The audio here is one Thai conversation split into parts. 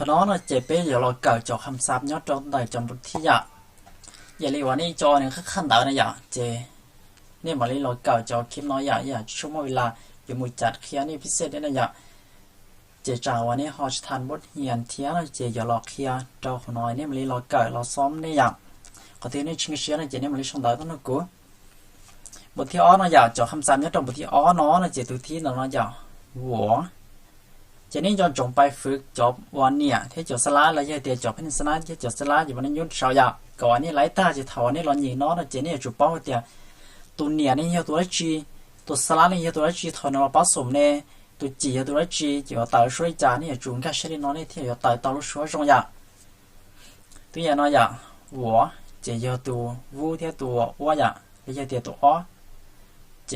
ขน้องเราเจ็บไปอย่าเราเกิดจอคำศัพท์ยอดจงได้จำบุตรที่อยากอย่าเรียกว่านี่จอเนี่ยขั้นดาวนะอยากเจเนี่ยมาเรียเราเกิดจอคลิปน้อยอยากช่วงเวลาอยู่มือจัดเคลียร์นี่พิเศษได้นะอยากเจจ่าวันนี้ฮอชทันบทเรียนเทียเราเจอย่าหลอกเคลียร์จอคนน้อยเนี่ยมาเรียเราเกิดเราซ้อมได้อยากขอเตือนในชิงเชียร์นะเจเนี่ยมาเรียช่องดาวต้องนะกูบทที่อ้อนะอยากจอคำศัพท์ยอดจงบทที่อ้อน้อนะเจตัวที่เราอยากหัวเจนี่จงไปฝึกจบวันเนี่ยที่จบสลาแล้วยังเดี๋ยวจบเป็นสลาที่จบสลาอยู่วันนี้ยุ่งเช้าอยากก่อนนี้ไล่ตาจะถอนนี่เราหนีน้องนะเจนี่จุดเป้าเดียวตัวเนี่ยนี่เตัวจีตัวสลานี่ตัวจีถอนเราผสมเนี่ยตัวจีตัวจีจะต่อช่วยจานนี่จุ่มกันเช่นน้องนี่ที่จะต่อต่อรู้ช่วยจงอยากตัวอย่างน้อยอยากหัวเจ要ตัววูที่ตัวว่าอยากแล้วยังเดี๋ยวตัวอ้อเจ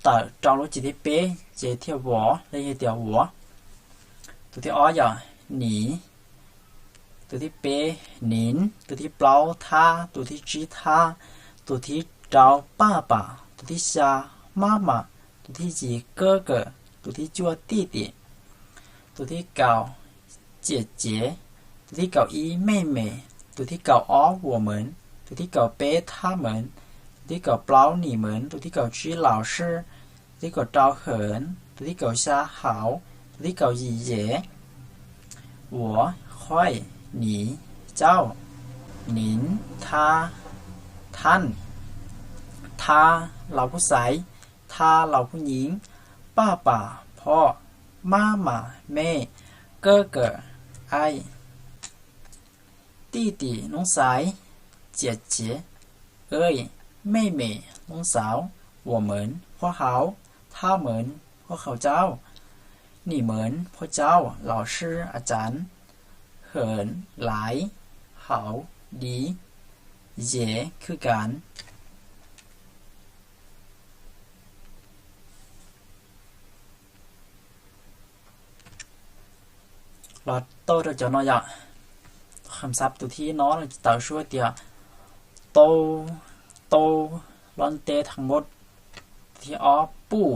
ต่อจองรู้จีที่เป๊ะเจเที่ยวหัวแล้วยังเดี๋ยวหัวตัวที่อ้ออย่างหนีตัวที่เป๊ะหนินตัวที่เปล่าท่าตัวที่จีท่าตัวที่เจ้าป้าป้าตัวที่ชา妈妈ตัวที่จี哥哥ตัวที่จัว弟弟ตัวที่เก่า姐姐ตัวที่เก่าอี妹妹ตัวที่เก่าอ้อ我们ตัวที่เก่าเป๊ะ他们ตัวที่เก่าเปล่า你们ตัวที่เก่าจี老师ตัวที่เก่าเจ้าเหินตัวที่เก่าชา好ตัวที่เก่าอีเย่我ค่อยหนีเจ้าหนินท่าท่านท่าเราผู้ชายท่าเราผู้หญิงป้าป่าพ่อม่าหมาแม่เก้อเก๋อไอ弟弟น้องสาย姐姐เอ้ย妹妹น้องสาว我们พ่อเขา他们พ่อเขาเจ้า你们พ่อเจ้า老师อาจารย์เหินหลายเขาดีเย่คือการเราโตเราจะน้อยอะคำศัพท์ตัวที่น้องเราจะต่อช่วยเดียวโตโตร้อนเตทั้งหมดที่อ้อปู้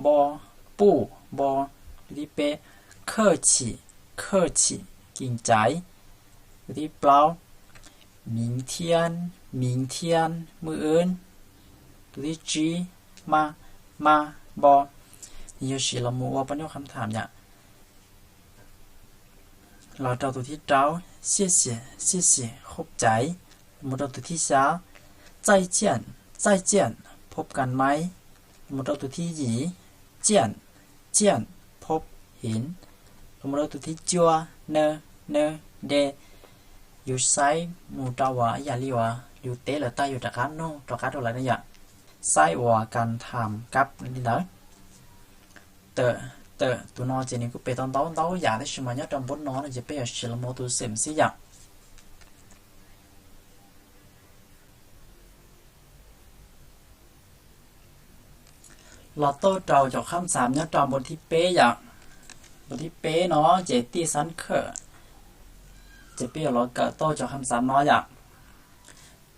บอปู้บอที่เป客气客气กิ่งใจที่เปล่า明天明天มื้ออื่นตัวที่จีมาบอนี่有时เรามัวปัญญาคำถามเนี่ยเราเจ้าตัวที่เจ้า谢谢谢谢ขอบใจหมดตัวที่ช้า再见再见พบกันไหมหมดตัวที่หยีเจียนเจียนพบเห็นหมดตัวที่จัวเนเดอยู่ไซมูตาวะอย่าลีวะอยู่เตะหรือใต้อยู่จากการโน่จากการอะไรนี่อย่างไซว่าการทำกับนี่นะเตอตัวนอเจนี่ก็ไปตอนเต้าอย่างที่ชิมาเนี่ยจำบนนอเนี่ยจะไปเอาชิลโมตัวเสมสิอย่างเราโต้เจ้าจากคำสามเนี่ยจำบนที่เป๊ะอย่างบนที่เป๊ะเนาะเจตีสันเคอจะเปรี้ยวเราเกิดโตจากคำสามน้อยอย่าง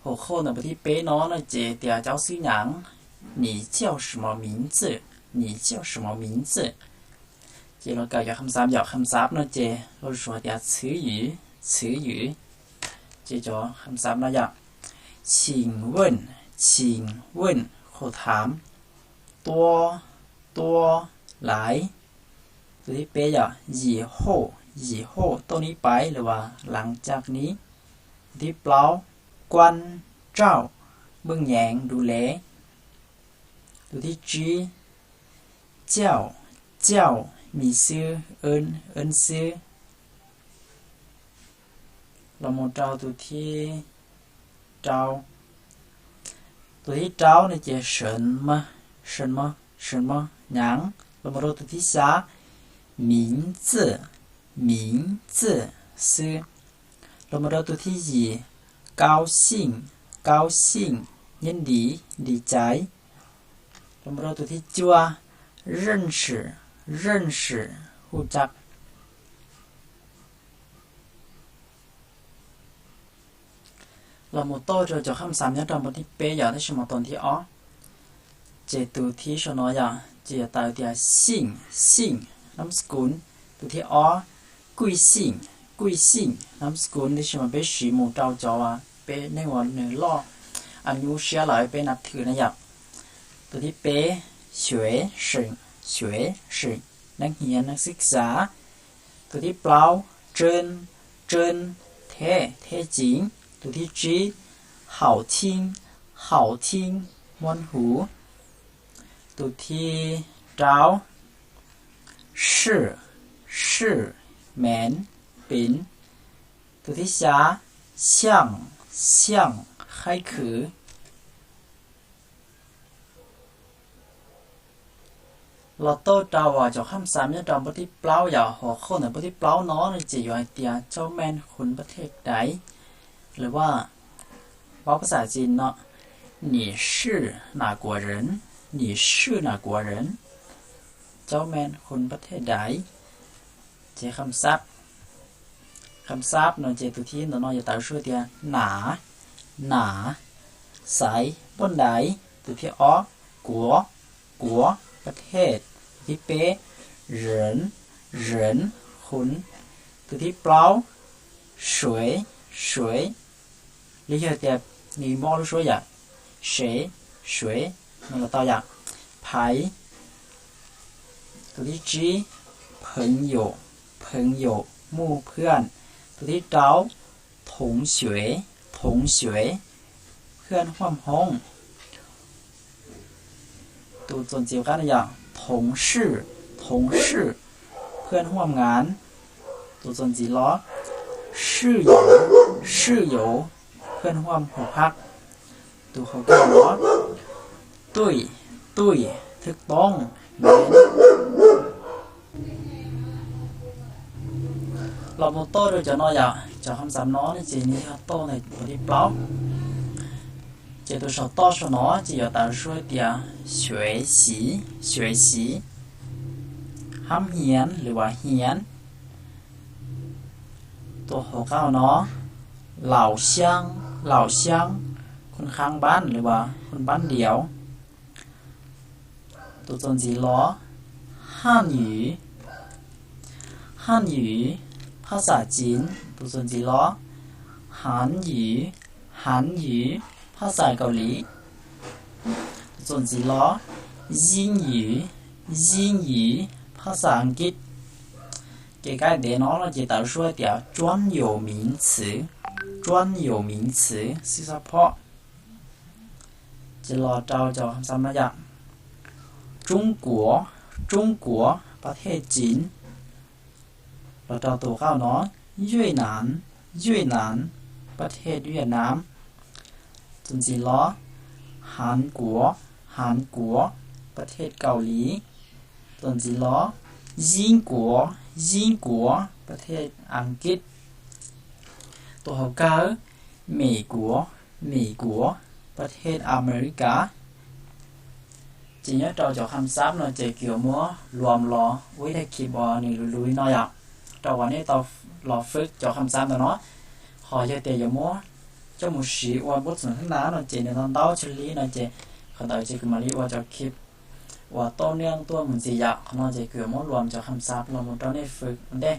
หัวข้อในบทที่เป๊ะน้อยนะเจเดียวเจ้าชื่อหยัง你叫什么名字你叫什么名字เจเราเกิดจากคำสามจากคำสามนะเจเรา说เดียว词语เจจ่อคำสามนะอย่าง请问ขอถาม多หลายตัวที่เป๊ะอย่าง以后ตัวนี้ไปหรือว่าหลังจากนี้ที่เปล่ากวนเจ้าเบื้องแยงดูแลตัวที่จีเจ้ามีซื้อเอินซื้อเราโมเจ้าตัวที่เจ้าเนี่ยจะ什么หยังเราโมตัวที่สา名字是เรามาดูตัวที่ยี高兴ยินดีใจเรามาดูตัวที่จัว认识รู้จักเราโมโต้จะคำสามเนี่ยตอนบทที่เป๊ะอย่างที่สมตอนที่อ๋อเจตัวที่ชนอย่างเจตายเดียสิ่งนามสกุลตัวที่อ้อ กุยซิ่งกุยซิ่งนามสกุลที่ชื่อมันเป็นสีหมูเจ้าจอเป็นในวันหนึ่งล่ออายุเชียหลายเป็นนับถือนะอยากตัวที่เป๊เฉยสึงเฉยสึงนักเรียนนักศึกษาตัวที่เปล่าเจินเจินเท่เท่จริงตัวที่จี好听好听มวนหูตัวที่เจ้าชื่อชื่อเหม็นปิ่นตัวที่ช้า像像ให้คือเราโตเจ้าว่าจะคำสามเนี่ยเราปฏิเปล่าอย่าหัวข้อในปฏิเปล่าน้อในจีอยู่ไอเดียเจ้าแมนคนประเทศใดหรือว่าภาษาจีนเนาะ你是哪国人你是哪国人เจ้าแมนคนประเทศใดเจคำศัพท์เนาะเจตัวที่เนาะอย่าตาช่วยเดียหนาใสบนใดตัวที่อ๋อกัวประเทศที่เป๊เหรินคุณตัวที่เปล่าสวย理解点你莫说呀谁那个到呀牌ตัวที่จี朋友หมู่เพื่อนตัวที่เจ้า同学เพื่อนร่วมห้องตัวจนเจียวกันอย่าง同事เพื่อนร่วมงานตัวจนจีล้อ室友เพื่อนร่วมหอพักตัวเขาก็ล้อตุ้ยถูกต้องเราโมโต้โดยจะน้อยจะคำสั่งน้อยในจีนี้ครับโต้ในบทที่เปล่าเจตัวชอบโต้ชอบน้อยจี要打说点学习ห้ามเหียนหรือว่าเหียนตัวหัวข้าวเนาะเหล่าเชียงคนข้างบ้านหรือว่าคนบ้านเดียวตัวจนจีล้อฮั่นหยูภาษาจีนตัวจนจีล้อฮั่นหยูภาษาเกาหลีตัวจนจีล้อยิงหยูภาษาอังกฤษเกี่ยวกับเด็กน้องเราจะต้อง说点专有名词是เฉพาะจะรอเจ้าคำศัพท์มาอย่าง中国ประเทศจีนเราเจ้าตัวเข้าเนาะเวียดนามประเทศเวียดนามจนจีล้อ韩国ประเทศเกาหลีจนจีล้อ英国ประเทศอังกฤษตัวเขาเก้า美国ประเทศอเมริกาจีนเราจะคำศัพท์เนาะจะเกี่ยวมัวรวมรอไว้ได้คีย์บอร์ดนี่ลุยๆหน่อยเราวันนี้เรารอฝึกจะคำศัพท์เนาะขอจะเตะมัวเจ้าหมูสีว่าบทสนทนาเนาะจีนตอนเต้าเฉลี่ยเนาะจีเขาเต้าจีกันมาลีว่าจะคลิปว่าต้นเรื่องตัวมันจีอยากเขาเนาะจะเกี่ยวมัวรวมจะคำศัพท์เราตอนนี้ฝึกมันได้